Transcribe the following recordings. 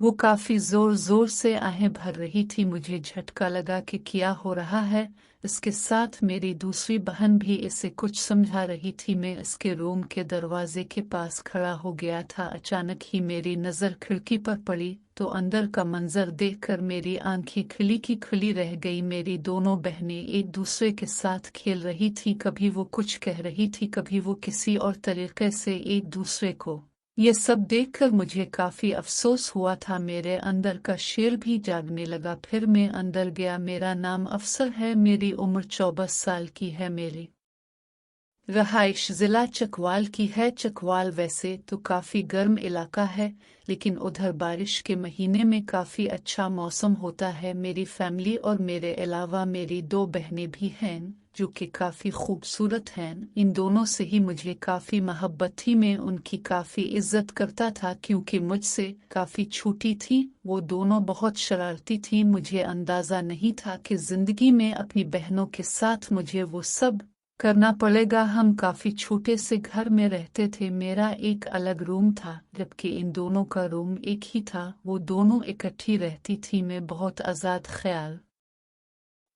वो काफी जोर जोर से आहें भर रही थी। मुझे झटका लगा कि क्या हो रहा है। इसके साथ मेरी दूसरी बहन भी इसे कुछ समझा रही थी। मैं इसके रूम के दरवाजे के पास खड़ा हो गया था। अचानक ही मेरी नज़र खिड़की पर पड़ी तो अंदर का मंजर देखकर मेरी आंखें खिली की खिली रह गई। मेरी दोनों बहनें एक दूसरे के साथ खेल रही थी। कभी वो कुछ कह रही थी, कभी वो किसी और तरीके से एक दूसरे को। ये सब देखकर मुझे काफी अफसोस हुआ था। मेरे अंदर का शेर भी जागने लगा। फिर मैं अंदर गया। मेरा नाम अफसर है, मेरी उम्र 24 साल की है। मेरी रहाइश जिला चकवाल की है। चकवाल वैसे तो काफी गर्म इलाका है, लेकिन उधर बारिश के महीने में काफी अच्छा मौसम होता है। मेरी फैमिली और मेरे अलावा मेरी दो बहनें भी हैं जो कि काफी खूबसूरत हैं। इन दोनों से ही मुझे काफी मोहब्बत थी। मैं उनकी काफी इज्जत करता था क्योंकि मुझसे काफी छोटी थी। वो दोनों बहुत शरारती थी। मुझे अंदाजा नहीं था कि जिंदगी में अपनी बहनों के साथ मुझे वो सब करना पड़ेगा। हम काफी छोटे से घर में रहते थे। मेरा एक अलग रूम था जबकि इन दोनों का रूम एक ही था। वो दोनों इकट्ठी रहती थी। मैं बहुत आजाद ख्याल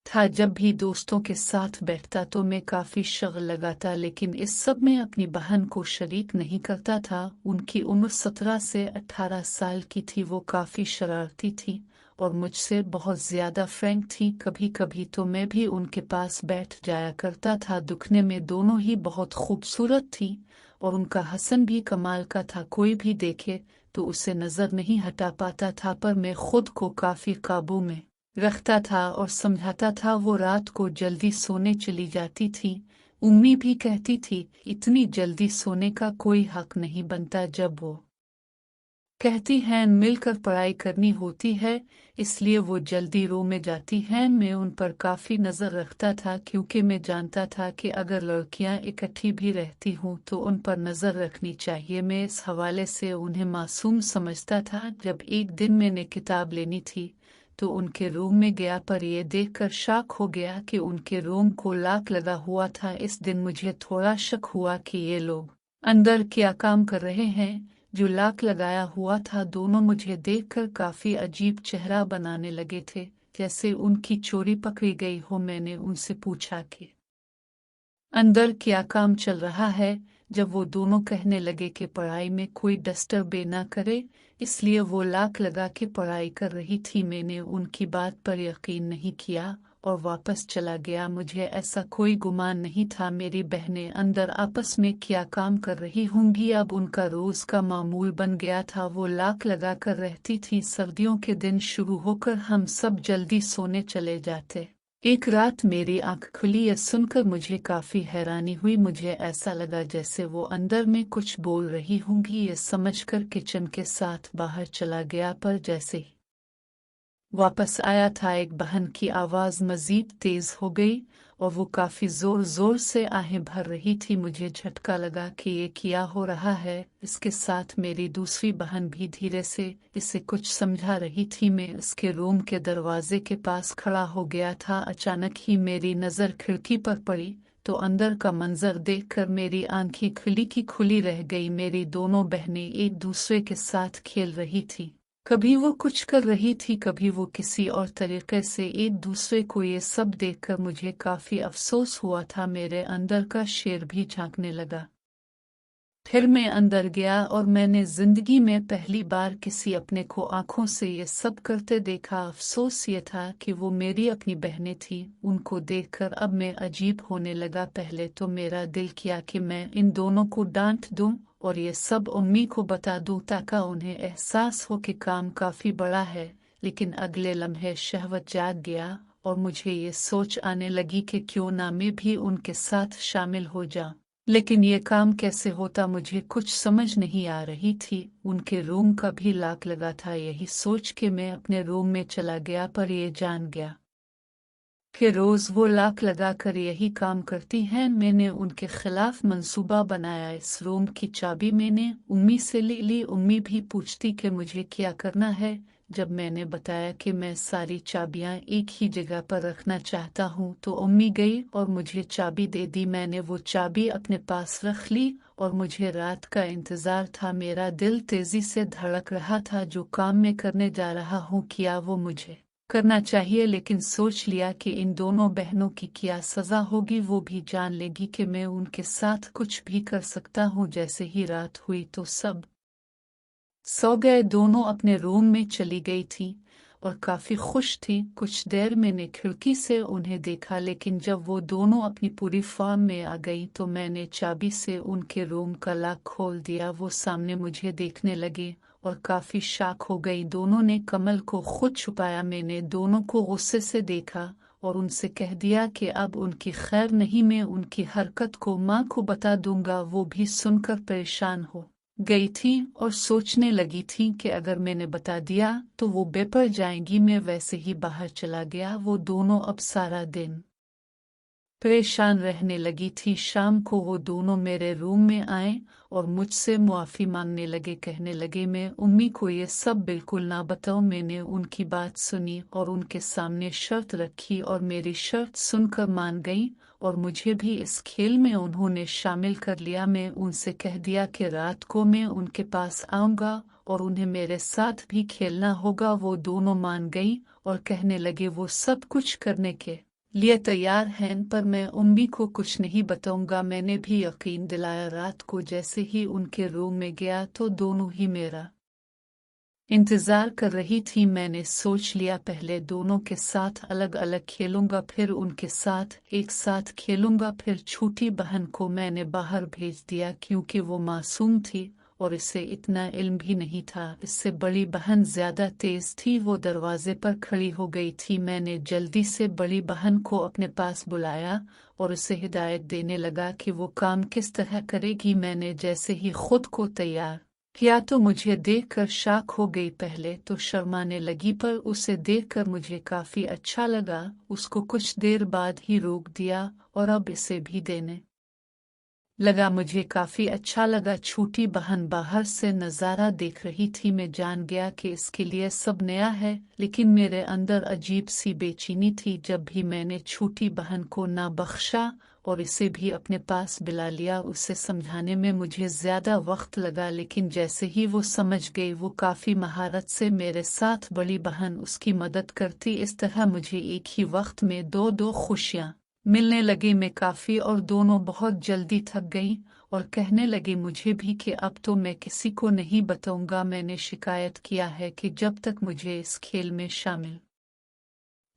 था। जब भी दोस्तों के साथ बैठता तो मैं काफी शगल लगाता, लेकिन इस सब में अपनी बहन को शरीक नहीं करता था। उनकी उम्र 17 से 18 साल की थी। वो काफी शरारती थी और मुझसे बहुत ज्यादा फ्रैंक थी। कभी कभी तो मैं भी उनके पास बैठ जाया करता था। दुखने में दोनों ही बहुत खूबसूरत थी और उनका हसन भी कमाल का था। कोई भी देखे तो उसे नजर नहीं हटा पाता था, पर मैं खुद को काफी काबू में रखता था और समझाता था। वो रात को जल्दी सोने चली जाती थी। उम्मी भी कहती थी इतनी जल्दी सोने का कोई हक नहीं बनता। जब वो कहती हैं मिलकर पढ़ाई करनी होती है, इसलिए वो जल्दी रो में जाती हैं। मैं उन पर काफी नजर रखता था क्योंकि मैं जानता था कि अगर लड़कियां इकट्ठी भी रहती हूं तो उन पर नजर रखनी चाहिए। मैं इस हवाले से उन्हें मासूम समझता था। जब एक दिन मैंने किताब लेनी थी तो उनके रूम में गया, पर यह देखकर शॉक हो गया कि उनके रूम को लॉक लगा हुआ था। इस दिन मुझे थोड़ा शक हुआ कि ये लोग अंदर क्या काम कर रहे हैं जो लॉक लगाया हुआ था। दोनों मुझे देखकर काफी अजीब चेहरा बनाने लगे थे, जैसे उनकी चोरी पकड़ी गई हो। मैंने उनसे पूछा कि अंदर क्या काम चल रहा है। जब वो दोनों कहने लगे कि पढ़ाई में कोई डिस्टर्ब ना करे, इसलिए वो लॉक लगा के पढ़ाई कर रही थी। मैंने उनकी बात पर यकीन नहीं किया और वापस चला गया। मुझे ऐसा कोई गुमान नहीं था मेरी बहनें अंदर आपस में क्या काम कर रही होंगी। अब उनका रोज का मामूल बन गया था। वो लॉक लगा कर रहती थी। सर्दियों के दिन शुरू होकर हम सब जल्दी सोने चले जाते। एक रात मेरी आंख खुली। यह सुनकर मुझे काफी हैरानी हुई। मुझे ऐसा लगा जैसे वो अंदर में कुछ बोल रही होंगी। ये समझकर किचन के साथ बाहर चला गया, पर जैसे ही वापस आया था एक बहन की आवाज मजीद तेज हो गई और वो काफी जोर जोर से आहें भर रही थी। मुझे झटका लगा कि ये क्या हो रहा है। इसके साथ मेरी दूसरी बहन भी धीरे से इसे कुछ समझा रही थी। मैं इसके रूम के दरवाजे के पास खड़ा हो गया था। अचानक ही मेरी नजर खिड़की पर पड़ी तो अंदर का मंजर देखकर मेरी आंखें खुली की खुली रह गई। मेरी दोनों बहनें एक दूसरे के साथ खेल रही थी। कभी वो कुछ कर रही थी, कभी वो किसी और तरीके से एक दूसरे को। ये सब देखकर मुझे काफी अफसोस हुआ था। मेरे अंदर का शेर भी झांकने लगा। फिर मैं अंदर गया और मैंने जिंदगी में पहली बार किसी अपने को आंखों से ये सब करते देखा। अफसोस ये था कि वो मेरी अपनी बहनें थी। उनको देखकर अब मैं अजीब होने लगा। पहले तो मेरा दिल किया कि मैं इन दोनों को डांट दूं और ये सब उम्मी को बता दूं ताकि उन्हें एहसास हो कि काम काफी बड़ा है। लेकिन अगले लम्हे शहवत जाग गया और मुझे ये सोच आने लगी कि क्यों ना मैं भी उनके साथ शामिल हो जाऊं। लेकिन ये काम कैसे होता मुझे कुछ समझ नहीं आ रही थी। उनके रूम का भी लॉक लगा था। यही सोच के मैं अपने रूम में चला गया, पर ये जान गया कि रोज़ वो लाख लगाकर यही काम करती हैं। मैंने उनके खिलाफ मंसूबा बनाया। इस रूम की चाबी मैंने उम्मी से ले ली। उम्मी भी पूछती कि मुझे क्या करना है। जब मैंने बताया कि मैं सारी चाबियां एक ही जगह पर रखना चाहता हूं, तो उम्मी गई और मुझे चाबी दे दी। मैंने वो चाबी अपने पास रख ली और मुझे रात का इंतज़ार था। मेरा दिल तेज़ी से धड़क रहा था। जो काम मैं करने जा रहा हूँ, क्या वो मुझे करना चाहिए, लेकिन सोच लिया कि इन दोनों बहनों की क्या सज़ा होगी। वो भी जान लेगी कि मैं उनके साथ कुछ भी कर सकता हूँ। जैसे ही रात हुई तो सब सो गए। दोनों अपने रूम में चली गई थी और काफी खुश थी। कुछ देर मैंने खिड़की से उन्हें देखा, लेकिन जब वो दोनों अपनी पूरी फॉर्म में आ गई तो मैंने चाबी से उनके रूम का लॉक खोल दिया। वो सामने मुझे देखने लगे और काफी शॉक हो गई। दोनों ने कमल को खुद छुपाया। मैंने दोनों को गुस्से से देखा और उनसे कह दिया कि अब उनकी खैर नहीं, मैं उनकी हरकत को माँ को बता दूंगा। वो भी सुनकर परेशान हो गई थी और सोचने लगी थी कि अगर मैंने बता दिया तो वो बेपर जाएंगी। मैं वैसे ही बाहर चला गया। वो दोनों अब सारा दिन परेशान रहने लगी थी। शाम को वो दोनों मेरे रूम में आए और मुझसे मुआफ़ी मांगने लगे। कहने लगे मैं उम्मी को ये सब बिल्कुल ना बताऊं। मैंने उनकी बात सुनी और उनके सामने शर्त रखी और मेरी शर्त सुनकर मान गई और मुझे भी इस खेल में उन्होंने शामिल कर लिया। मैं उनसे कह दिया कि रात को मैं उनके पास आऊंगा और उन्हें मेरे साथ भी खेलना होगा। वो दोनों मान गई और कहने लगे वो सब कुछ करने के लिए तैयार हैं, पर मैं उम्मी को कुछ नहीं बताऊंगा। मैंने भी यकीन दिलाया। रात को जैसे ही उनके रूम में गया तो दोनों ही मेरा इंतजार कर रही थी। मैंने सोच लिया पहले दोनों के साथ अलग अलग खेलूंगा, फिर उनके साथ एक साथ खेलूंगा। फिर छोटी बहन को मैंने बाहर भेज दिया क्योंकि वो मासूम थी और इसे इतना इल्म भी नहीं था। इससे बड़ी बहन ज्यादा तेज थी। वो दरवाजे पर खड़ी हो गई थी। मैंने जल्दी से बड़ी बहन को अपने पास बुलाया और उसे हिदायत देने लगा कि वो काम किस तरह करेगी। मैंने जैसे ही खुद को तैयार किया तो मुझे देखकर शॉक हो गई। पहले तो शर्माने लगी, पर उसे देखकर मुझे काफी अच्छा लगा। उसको कुछ देर बाद ही रोक दिया और अब इसे भी देने लगा। मुझे काफी अच्छा लगा। छोटी बहन बाहर से नजारा देख रही थी। मैं जान गया कि इसके लिए सब नया है, लेकिन मेरे अंदर अजीब सी बेचैनी थी। जब भी मैंने छोटी बहन को ना बख्शा और इसे भी अपने पास बुला लिया। उसे समझाने में मुझे ज्यादा वक्त लगा, लेकिन जैसे ही वो समझ गई, वो काफी महारत से मेरे साथ बड़ी बहन उसकी मदद करती। इस तरह मुझे एक ही वक्त में दो दो खुशियां मिलने लगी। मैं काफी और दोनों बहुत जल्दी थक गई और कहने लगी मुझे भी कि अब तो मैं किसी को नहीं बताऊंगा। मैंने शिकायत किया है कि जब तक मुझे इस खेल में शामिल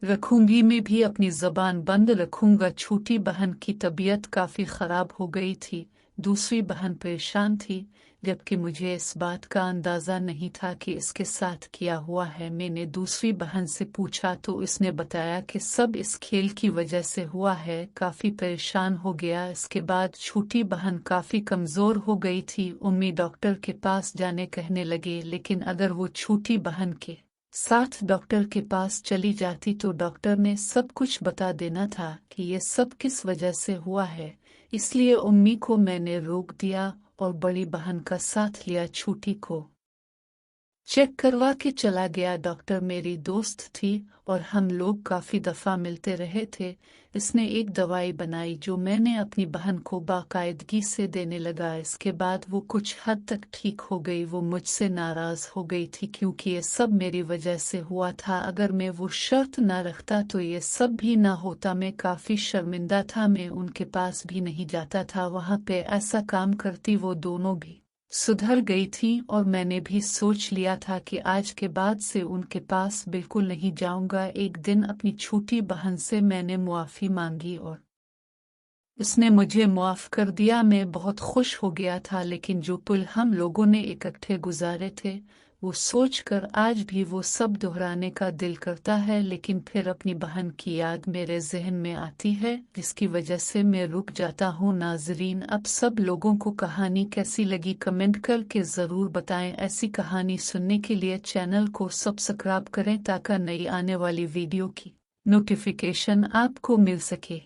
रखूंगी मैं भी अपनी जबान बंद रखूंगा। छोटी बहन की तबीयत काफी खराब हो गई थी। दूसरी बहन परेशान थी, जबकि मुझे इस बात का अंदाजा नहीं था कि इसके साथ क्या हुआ है। मैंने दूसरी बहन से पूछा तो इसने बताया कि सब इस खेल की वजह से हुआ है। काफी परेशान हो गया। इसके बाद छोटी बहन काफी कमजोर हो गई थी। उम्मी डॉक्टर के पास जाने कहने लगे, लेकिन अगर वो छोटी बहन के साथ डॉक्टर के पास चली जाती तो डॉक्टर ने सब कुछ बता देना था कि ये सब किस वजह से हुआ है। इसलिए उम्मी को मैंने रोक दिया और बड़ी बहन का साथ लिया। छोटी को चेक करवा के चला गया। डॉक्टर मेरी दोस्त थी और हम लोग काफी दफा मिलते रहे थे। इसने एक दवाई बनाई जो मैंने अपनी बहन को बाकायदगी से देने लगा। इसके बाद वो कुछ हद तक ठीक हो गई। वो मुझसे नाराज हो गई थी क्योंकि ये सब मेरी वजह से हुआ था। अगर मैं वो शर्त ना रखता तो ये सब भी ना होता। मैं काफी शर्मिंदा था। मैं उनके पास भी नहीं जाता था। वहां पे ऐसा काम करती वो दोनों भी सुधर गई थी और मैंने भी सोच लिया था कि आज के बाद से उनके पास बिल्कुल नहीं जाऊंगा। एक दिन अपनी छोटी बहन से मैंने मुआफी मांगी और उसने मुझे मुआफ कर दिया। मैं बहुत खुश हो गया था, लेकिन जो पल हम लोगों ने इकट्ठे गुजारे थे वो सोचकर आज भी वो सब दोहराने का दिल करता है। लेकिन फिर अपनी बहन की याद मेरे जहन में आती है, जिसकी वजह से मैं रुक जाता हूँ। नाजरीन, अब सब लोगों को कहानी कैसी लगी कमेंट करके ज़रूर बताएं। ऐसी कहानी सुनने के लिए चैनल को सब्सक्राइब करें ताकि नई आने वाली वीडियो की नोटिफिकेशन आपको मिल सके।